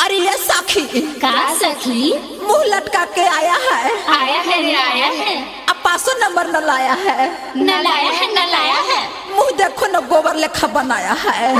अरे ये सखी का सखी मुंह लटका के आया है। आया है रे आया है। अब 500 नंबर न लाया है। न लाया है न लाया है। मुंह देखो न गोबर लेखा बनाया है।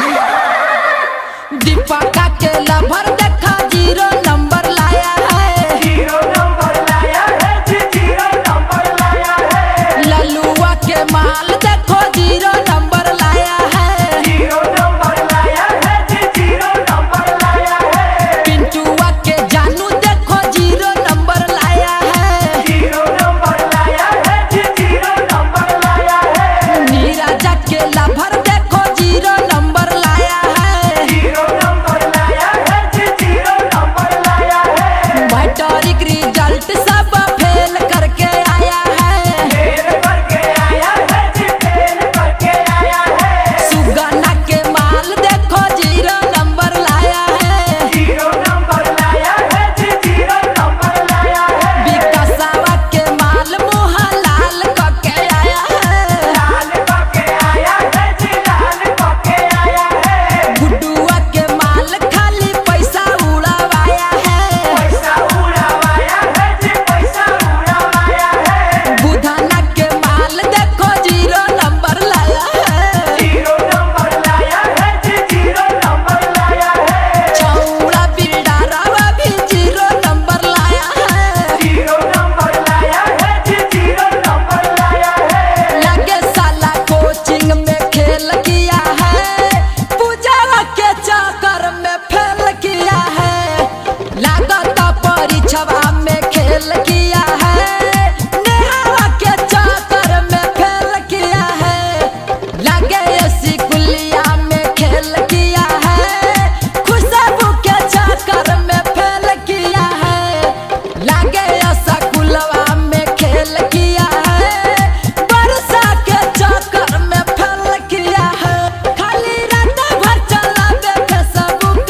दीपका के लभर देखा 0 नंबर लाया है। 0 नंबर लाया है जी, 0 नंबर लाया है। लल्लुआ के माल देखो 0 नंबर लाया है। 0 नंबर लाया है जी, 0 नंबर लाया है। पिंटुआ के जानू देखो 0 नंबर लाया है। 0 नंबर लाया है जी, 0 नंबर लाया है। नीरजा के लभर देखो 0 नंबर लाया है। 0 नंबर लाया है जी, 0 नंबर लाया है। मैट्रिक रिजल्ट सब फेल करके आया है। फेल करके आया है जी, फेल करके आया है। सुगन्ना के माल देखो 0 नंबर लाया है। 0 नंबर लाया है जी, 0 नंबर लाया है। विकासवा के माल मुँह लाल करके आया है। लाल पके आया है जी, लाल पके आया है। गुड्डुआ के माल खाली पैसा उड़ावाया है। पैसा उड़ावाया है जी, पैसा उड़ावाया है। बुधाना के माल देखो 0 नंबर लाया है। 0 नंबर लाया है जी, 0 नंबर लाया है। चौड़ा बिल्डरवा भी 0 नंबर लाया है। 0 नंबर लाया है जी, 0 नंबर लाया है। लगे साला कोचिंग में खेल किया है। पूजा के चक्कर में फेल किया है। लागत परीक्षा में खेल किया है। नेहा के चक्कर में फेल किया है। लगे सिकुलिया में खेल किया है। खुशबू के चक्कर में फेल किया है। लगे सकुलवा में खेल किया है। वर्षा के चक्कर में फेल किया है। खाली रात भर चलावे फेसबुक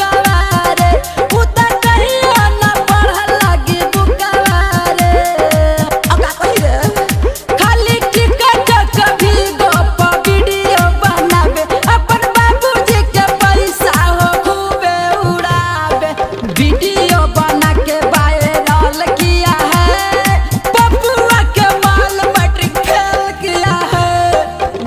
रे। उतर कहियो न पढ़ लगी बुकवा रे। अब का कही रे। खाली टिकट कभी गप वीडियो बनावे। अपन बाबूजी के पैसा हो खूबे उड़ावे। वीडियो बना के वायरल किया है। पप्पुआ के माल मैट्रिक फेल किया है।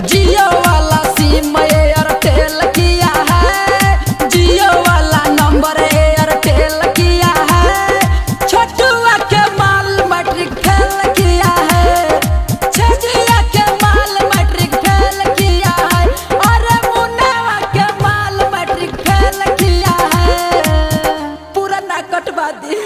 जियो वाला सिम एयरटेल किया है। जियो वाला नंबर एयरटेल किया है। छोटुआ के माल मैट्रिक फेल किया है। छजिया के माल मैट्रिक फेल किया है। और मुन्नावा के माल मैट्रिक फेल किया है। पूरा ना कटवा दी।